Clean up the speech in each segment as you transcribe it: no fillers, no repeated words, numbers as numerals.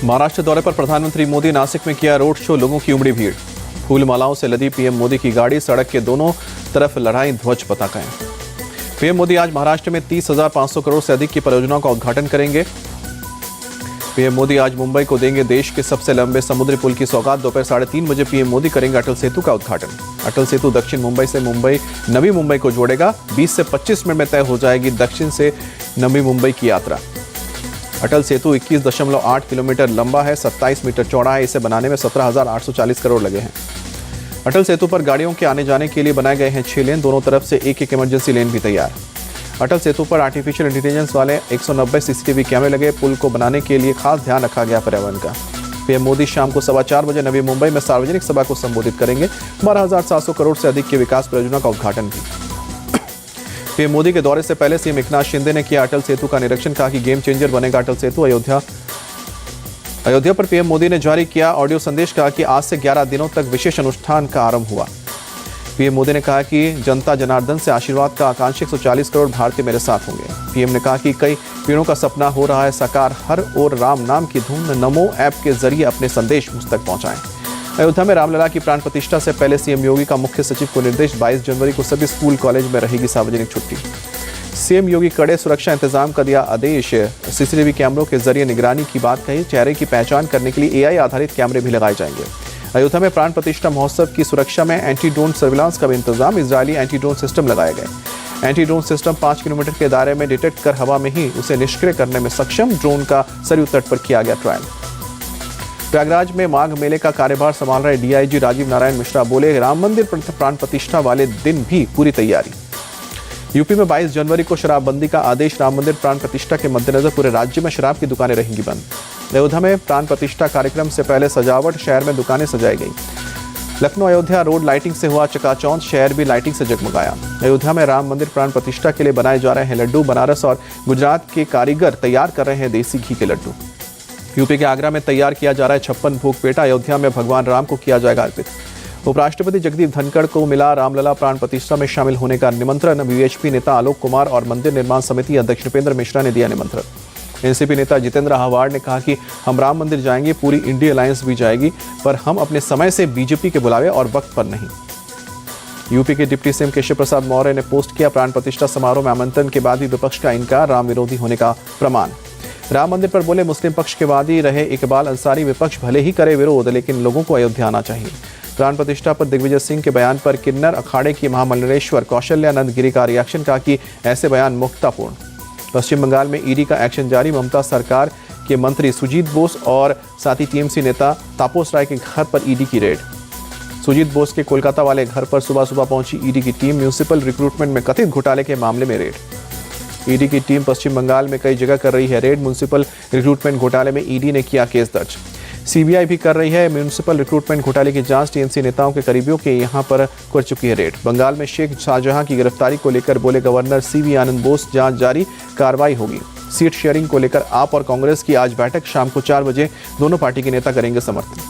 महाराष्ट्र दौरे पर प्रधानमंत्री मोदी नासिक में किया रोड शो, लोगों की उमड़ी भीड़। फूल मालाओं से लदी पीएम मोदी की गाड़ी, सड़क के दोनों तरफ लहराई ध्वज पताकाएं। पीएम मोदी आज महाराष्ट्र में 30,500 करोड़ से अधिक की परियोजनाओं का उद्घाटन करेंगे। पीएम मोदी आज मुंबई को देंगे देश के सबसे लंबे समुद्री पुल की सौगात। दोपहर 3:30 बजे पीएम मोदी करेंगे अटल सेतु का उद्घाटन। अटल सेतु दक्षिण मुंबई से नवी मुंबई को जोड़ेगा। 20 से 25 मिनट में तय हो जाएगी दक्षिण से नवी मुंबई की यात्रा। अटल सेतु 21.8 किलोमीटर लंबा है, 27 मीटर चौड़ा है। इसे बनाने में 17,840 करोड़ लगे हैं। अटल सेतु पर गाड़ियों के आने जाने के लिए बनाए गए हैं 6 लेन, दोनों तरफ से एक इमरजेंसी लेन भी तैयार। अटल सेतु पर आर्टिफिशियल इंटेलिजेंस वाले 190 सीसीटीवी कैमरे लगे। पुल को बनाने के लिए खास ध्यान रखा गया पर्यावरण का। पीएम मोदी शाम को 4:15 बजे नवी मुंबई में सार्वजनिक सभा को संबोधित करेंगे। 12,700 करोड़ से अधिक की विकास परियोजना का उद्घाटन भी। पीएम मोदी के दौरे से पहले सीएम एकनाथ शिंदे ने किया अटल सेतु का निरीक्षण, कहा कि गेम चेंजर बनेगा अटल सेतु। अयोध्या पर पीएम मोदी ने जारी किया ऑडियो संदेश, कहा कि आज से 11 दिनों तक विशेष अनुष्ठान का आरंभ हुआ। पीएम मोदी ने कहा कि जनता जनार्दन से आशीर्वाद का आकांक्षी 140 करोड़ भारतीय मेरे साथ होंगे। पीएम ने कहा कि कई पीढ़ियों का सपना हो रहा है साकार, हर ओर राम नाम की धुन। नमो ऐप के जरिए अपने संदेश मुझ तक पहुंचाएं। अयोध्या में रामलला की प्राण प्रतिष्ठा से पहले सीएम योगी का मुख्य सचिव को निर्देश, 22 जनवरी को सभी स्कूल कॉलेज में रहेगी सार्वजनिक छुट्टी। सीएम योगी कड़े सुरक्षा इंतजाम का दिया आदेश। सीसीटीवी कैमरों के जरिए निगरानी की बात कही। चेहरे की पहचान करने के लिए एआई आधारित कैमरे भी लगाए जाएंगे। अयोध्या में प्राण प्रतिष्ठा महोत्सव की सुरक्षा में एंटी ड्रोन सर्विलांस का भी इंतजाम। इजरायली एंटी ड्रोन सिस्टम लगाए गए। एंटी ड्रोन सिस्टम 5 किलोमीटर के दायरे में डिटेक्ट कर हवा में ही उसे निष्क्रिय करने में सक्षम। ड्रोन का सरयू तट पर किया गया ट्रायल। प्रयागराज में माघ मेले का कार्यभार संभाल रहे डीआईजी राजीव नारायण मिश्रा बोले, राम मंदिर प्राण प्रतिष्ठा वाले दिन भी पूरी तैयारी। यूपी में 22 जनवरी को शराबबंदी का आदेश। राम मंदिर प्राण प्रतिष्ठा के मद्देनजर पूरे राज्य में शराब की दुकानें रहेंगी बंद। अयोध्या में प्राण प्रतिष्ठा कार्यक्रम से पहले सजावट, शहर में दुकानें सजाई गई। लखनऊ अयोध्या रोड लाइटिंग से हुआ चकाचौंध, शहर भी लाइटिंग से जगमगाया। अयोध्या में राम मंदिर प्राण प्रतिष्ठा के लिए बनाए जा रहे हैं लड्डू। बनारस और गुजरात के कारीगर तैयार कर रहे हैं देसी घी के लड्डू। यूपी के आगरा में तैयार किया जा रहा है 56 भोग पेठा। अयोध्या में भगवान राम को किया जाएगा अर्पित। उपराष्ट्रपति जगदीप धनखड़ को मिला रामलला प्राण प्रतिष्ठा में शामिल होने का निमंत्रण। वीएचपी नेता आलोक कुमार और मंदिर निर्माण समिति अध्यक्ष नृपेंद्र मिश्रा ने दिया निमंत्रण। एनसीपी नेता जितेंद्र आह्वाड़ ने कहा कि हम राम मंदिर जाएंगे, पूरी इंडिया अलायंस भी जाएगी, पर हम अपने समय से बीजेपी के बुलावे और वक्त पर नहीं। यूपी के डिप्टी सीएम केशव प्रसाद मौर्य ने पोस्ट किया, प्राण प्रतिष्ठा समारोह में आमंत्रण के बाद भी विपक्ष का इनकार राम विरोधी होने का प्रमाण। राम मंदिर पर बोले मुस्लिम पक्ष के वादी रहे इकबाल अंसारी, विपक्ष भले ही करे विरोध लेकिन लोगों को अयोध्या आना चाहिए। प्राण प्रतिष्ठा पर दिग्विजय सिंह के बयान पर किन्नर अखाड़े की महामंडलेश्वर कौशल्यानंद गिरी का रिएक्शन, कहा कि ऐसे बयान मुक्तापूर्ण। पश्चिम बंगाल में ईडी का एक्शन जारी। ममता सरकार के मंत्री सुजीत बोस और साथी टीएमसी नेता तापस राय के घर पर ईडी की रेड। सुजीत बोस के कोलकाता वाले घर पर सुबह सुबह पहुंची ईडी की टीम। म्यूनिसिपल रिक्रूटमेंट में कथित घोटाले के मामले में रेड। ईडी की टीम पश्चिम बंगाल में कई जगह कर रही है रेड। म्यूनिसिपल रिक्रूटमेंट घोटाले में ईडी ने किया केस दर्ज। सीबीआई भी कर रही है म्यूनिसिपल रिक्रूटमेंट घोटाले की जांच। टीएमसी नेताओं के करीबियों के यहां पर कर चुकी है रेड। बंगाल में शेख शाहजहां की गिरफ्तारी को लेकर बोले गवर्नर सीवी आनंद बोस, जांच जारी, कार्रवाई होगी। सीट शेयरिंग को लेकर आप और कांग्रेस की आज बैठक। शाम को 4 बजे दोनों पार्टी के नेता करेंगे समर्थन।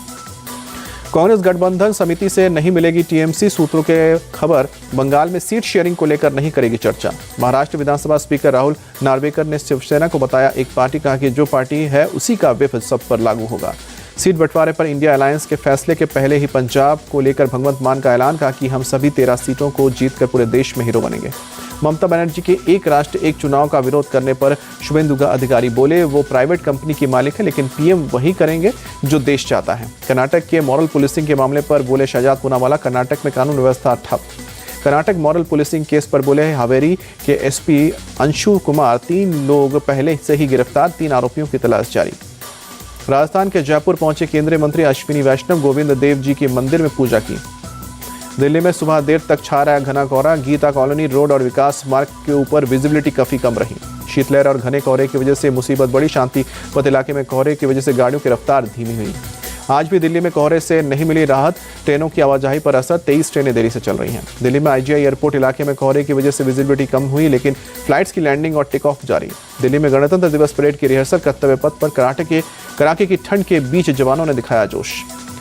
कांग्रेस गठबंधन समिति से नहीं मिलेगी टीएमसी, सूत्रों के खबर। बंगाल में सीट शेयरिंग को लेकर नहीं करेगी चर्चा। महाराष्ट्र विधानसभा स्पीकर राहुल नार्वेकर ने शिवसेना को बताया एक पार्टी, कहा कि जो पार्टी है उसी का व्हिप सब पर लागू होगा। सीट बंटवारे पर इंडिया अलायंस के फैसले के पहले ही पंजाब को लेकर भगवंत मान का ऐलान, कहा कि हम सभी 13 सीटों को जीतकर पूरे देश में हीरो बनेंगे। ममता बनर्जी के एक राष्ट्र एक चुनाव का विरोध करने पर शुभेंदु अधिकारी बोले वो प्राइवेट कंपनी की मालिक है, लेकिन पीएम वही करेंगे जो देश चाहता है। कर्नाटक के मॉरल पुलिसिंग के मामले पर बोले शहजाद पूनावाला, कर्नाटक में कानून व्यवस्था ठप। कर्नाटक मॉरल पुलिसिंग केस पर बोले हावेरी के एसपी अंशु कुमार, 3 लोग पहले से ही गिरफ्तार, 3 आरोपियों की तलाश जारी। राजस्थान के जयपुर पहुंचे केंद्रीय मंत्री अश्विनी वैष्णव, गोविंद देव जी के मंदिर में पूजा की। दिल्ली में सुबह देर तक छा रहा घना कोहरा। गीता कॉलोनी रोड और विकास मार्ग के ऊपर विजिबिलिटी काफी कम रही। शीतलहर और घने कोहरे की वजह से मुसीबत बड़ी। शांति पथ इलाके में कोहरे की वजह से गाड़ियों की रफ्तार धीमी हुई। आज भी दिल्ली में कोहरे से नहीं मिली राहत। ट्रेनों की आवाजाही पर असर, 23 ट्रेनें देरी से चल रही हैं। दिल्ली में आईजीआई एयरपोर्ट इलाके में कोहरे की वजह से विजिबिलिटी कम हुई, लेकिन फ्लाइट्स की लैंडिंग और टेक ऑफ जारी। दिल्ली में गणतंत्र दिवस परेड की रिहर्सल। कर्तव्य पथ पर कड़ाके की ठंड के बीच जवानों ने दिखाया जोश।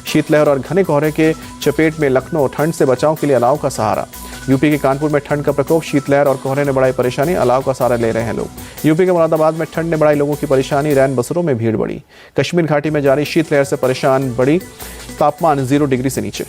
शीतलहर और घने कोहरे के चपेट में लखनऊ, ठंड से बचाव के लिए अलाव का सहारा। यूपी के कानपुर में ठंड का प्रकोप, शीतलहर और कोहरे ने बढ़ाई परेशानी, अलाव का सहारा ले रहे हैं लोग। यूपी के मुरादाबाद में ठंड ने बढ़ाई लोगों की परेशानी, रैन बसरों में भीड़ बढ़ी। कश्मीर घाटी में जारी शीतलहर से परेशान बढ़ी, तापमान 0 डिग्री से नीचे।